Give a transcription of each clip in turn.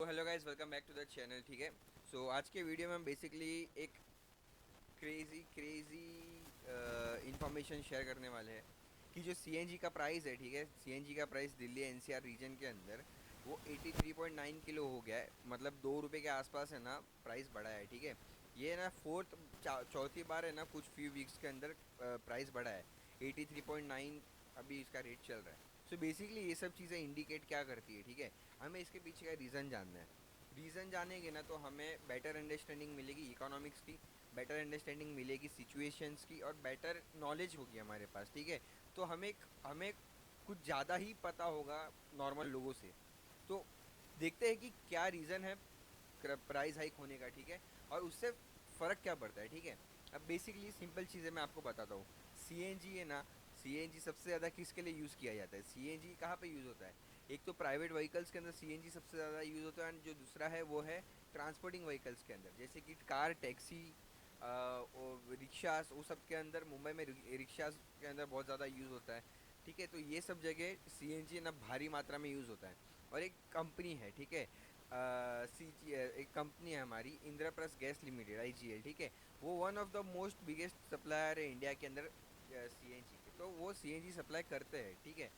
Hello guys, welcome back to the channel. ठीक है। आज के वीडियो में हम बेसिकली एक क्रेज़ी इंफॉर्मेशन शेयर करने वाले हैं कि जो सीएनजी का प्राइस है, ठीक है, सीएनजी का प्राइस दिल्ली एनसीआर रीजन के अंदर वो 83.9 किलो हो गया है। मतलब 2 रुपये के आसपास है ना प्राइस बढ़ा है। ठीक है। ये ना चौथी बार है ना कुछ फ्यू वीक्स के अंदर प्राइस बढ़ा है। 83.9 अभी इसका रेट चल रहा है। बेसिकली ये सब चीज़ें इंडिकेट क्या करती है, ठीक है, हमें इसके पीछे का रीज़न जानना है। रीज़न जानेंगे ना तो हमें बेटर अंडरस्टैंडिंग मिलेगी इकोनॉमिक्स की, बेटर अंडरस्टैंडिंग मिलेगी सिचुएशंस की, और बेटर नॉलेज होगी हमारे पास। ठीक है। तो हमें कुछ ज़्यादा ही पता होगा नॉर्मल लोगों से। तो देखते हैं कि क्या रीज़न है प्राइस हाइक होने का। ठीक है। और उससे फ़र्क क्या पड़ता है। ठीक है। अब बेसिकली सिंपल चीज़ें मैं आपको बताता हूँ। सीएनजी है ना, सीएनजी सबसे ज़्यादा किसके लिए यूज़ किया जाता है? सीएनजी कहाँ पे यूज़ होता है? एक तो प्राइवेट व्हीकल्स के अंदर सीएनजी सबसे ज़्यादा यूज़ होता है, और जो दूसरा है वो है ट्रांसपोर्टिंग व्हीकल्स के अंदर, जैसे कि कार, टैक्सी और रिक्शास। वो सब के अंदर मुंबई में रिक्शास के अंदर बहुत ज़्यादा यूज़ होता है। ठीक है। तो ये सब जगह सीएनजी ना भारी मात्रा में यूज़ होता है। और एक कंपनी है, ठीक है, एक कंपनी है हमारी, इंद्रप्रस्थ गैस लिमिटेड, आईजीएल। ठीक है। वो one of the most biggest supplier है इंडिया के अंदर सीएनजी के। तो वो सीएनजी सप्लाई करते हैं। ठीक है।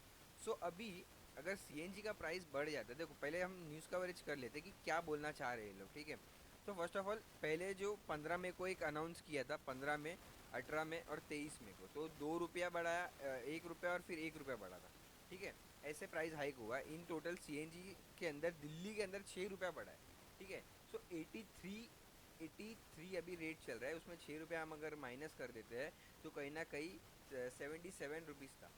अभी अगर सीएनजी का प्राइस बढ़ जाता है, देखो पहले हम न्यूज़ कवरेज कर लेते कि क्या बोलना चाह रहे हैं लोग। ठीक है। तो फर्स्ट ऑफ ऑल, पहले जो 15 मई को एक अनाउंस किया था, 15 मई, 18 मई और 23 मई को, तो 2 रुपया बढ़ाया, 1 रुपया और फिर 1 रुपया बढ़ा था। ठीक है। ऐसे प्राइस हाइक हुआ। इन टोटल सीएनजी के अंदर दिल्ली के अंदर 6 रुपया बढ़ा है। ठीक है। 83 अभी रेट चल रहा है, उसमें 6 रुपया हम अगर माइनस कर देते हैं तो कहीं ना कहीं 77 रुपीज़ था।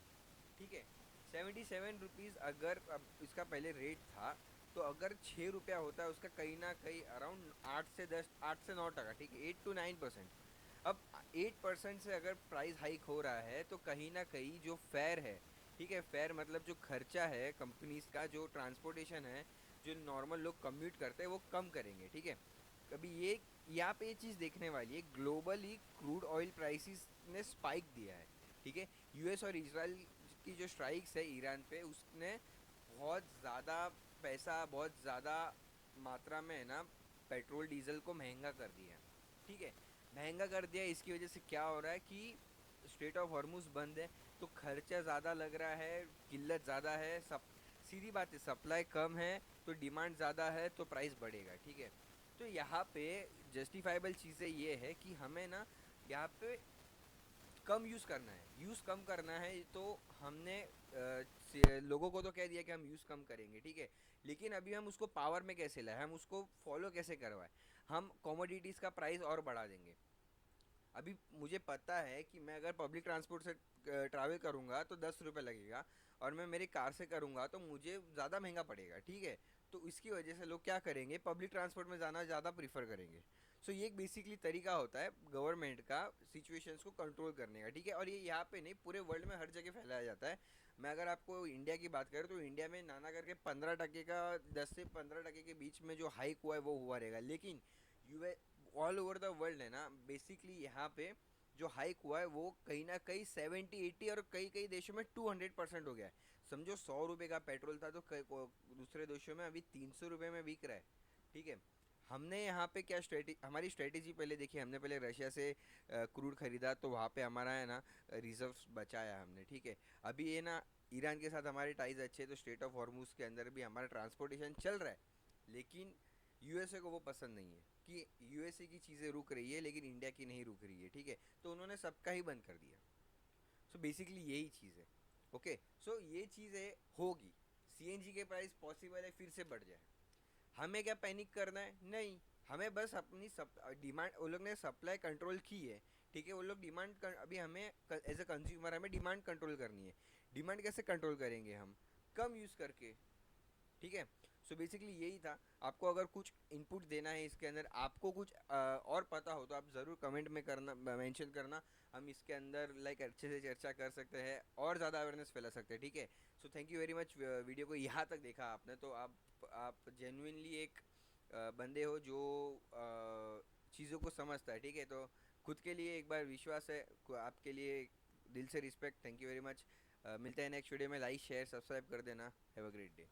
ठीक है। 77 रुपीज़ अगर अब इसका पहले रेट था, तो अगर 6 रुपया होता है उसका कहीं ना कहीं अराउंड 8 से 9 टका। ठीक है, 8 to 9%। अब 8% से अगर प्राइस हाइक हो रहा है तो कहीं ना कहीं जो फेयर है, ठीक है, फेयर मतलब जो खर्चा है कंपनीज का, जो ट्रांसपोर्टेशन है, जो नॉर्मल लोग कम्यूट करते हैं वो कम करेंगे। ठीक है। कभी ये यहाँ पे ये चीज़ देखने वाली है, ग्लोबली क्रूड ऑयल प्राइसेस ने स्पाइक दिया है। ठीक है। यूएस और इजराइल की जो स्ट्राइक्स है ईरान पे, उसने बहुत ज़्यादा पैसा, बहुत ज़्यादा मात्रा में है ना पेट्रोल डीजल को महंगा कर दिया है। ठीक है। महंगा कर दिया, इसकी वजह से क्या हो रहा है कि स्ट्रेट ऑफ हॉर्मुज बंद है, तो खर्चा ज़्यादा लग रहा है, किल्लत ज़्यादा है, सब सीधी बात है, सप्लाई कम है तो डिमांड ज़्यादा है तो प्राइस बढ़ेगा। ठीक है। तो यहाँ पे जस्टिफाइबल चीज़ें ये है कि हमें ना यहाँ पे कम यूज़ करना है, यूज़ कम करना है। तो हमने लोगों को तो कह दिया कि हम यूज़ कम करेंगे। ठीक है। लेकिन अभी हम उसको पावर में कैसे लाए, हम उसको फॉलो कैसे करवाएं? हम कमोडिटीज़ का प्राइस और बढ़ा देंगे। अभी मुझे पता है कि मैं अगर पब्लिक ट्रांसपोर्ट से ट्रैवल करूँगा तो 10 रुपये लगेगा, और मैं मेरी कार से करूँगा तो मुझे ज़्यादा महंगा पड़ेगा। ठीक है। तो इसकी वजह से लोग क्या करेंगे, पब्लिक ट्रांसपोर्ट में जाना ज़्यादा प्रीफर करेंगे। ये एक बेसिकली तरीका होता है गवर्नमेंट का सिचुएशंस को कंट्रोल करने का। ठीक है। और ये यहाँ पे नहीं, पूरे वर्ल्ड में हर जगह फैलाया जाता है। मैं अगर आपको इंडिया की बात करूँ तो इंडिया में नाना करके 15 टके का, 10 से 15 टके के बीच में जो हाइक हुआ है वो हुआ रहेगा। लेकिन यूए ऑल ओवर द वर्ल्ड है ना, बेसिकली यहाँ पे जो हाइक हुआ है वो कहीं ना कहीं 70-80 और कई कई देशों में 200% हो गया है। समझो 100 रुपये का पेट्रोल था तो दूसरे देशों में अभी 300 रुपये में बिक रहा है। ठीक है। हमने यहाँ पे क्या हमारी स्ट्रेटेजी पहले देखिए, हमने पहले रशिया से क्रूड खरीदा, तो वहाँ पे हमारा है ना रिजर्व्स बचाया हमने। ठीक है। अभी ये ना ईरान के साथ हमारे टाइज अच्छे, तो स्ट्रेट ऑफ हॉर्मुज के अंदर भी हमारा ट्रांसपोर्टेशन चल रहा है। लेकिन यूएसए को वो पसंद नहीं है कि यूएसए की चीज़ें रुक रही है लेकिन इंडिया की नहीं रुक रही है। ठीक है। तो उन्होंने सबका ही बंद कर दिया। बेसिकली यही चीज़ है। ओके। ये चीज़ें होगी, सीएनजी के प्राइस पॉसिबल है फिर से बढ़ जाए। हमें क्या पैनिक करना है? नहीं। हमें बस अपनी डिमांड, वो लोग ने सप्लाई कंट्रोल की है। ठीक है। वो लोग अभी हमें एज ए कंज्यूमर हमें डिमांड कंट्रोल करनी है। डिमांड कैसे कंट्रोल करेंगे हम? कम यूज़ करके। ठीक है। बेसिकली यही था। आपको अगर कुछ इनपुट देना है इसके अंदर, आपको कुछ और पता हो तो आप ज़रूर कमेंट में करना, मेंशन करना। हम इसके अंदर लाइक अच्छे से चर्चा कर सकते हैं और ज़्यादा अवेयरनेस फैला सकते हैं। ठीक है। Thank you very much, video को यहाँ तक देखा आपने तो आप जेन्युइनली एक बंदे हो जो चीज़ों को समझता है। ठीक है। तो खुद के लिए एक बार विश्वास है, आपके लिए दिल से respect. Thank you very much. मिलते हैं नेक्स्ट वीडियो में। लाइक शेयर सब्सक्राइब कर देना। Have a great day.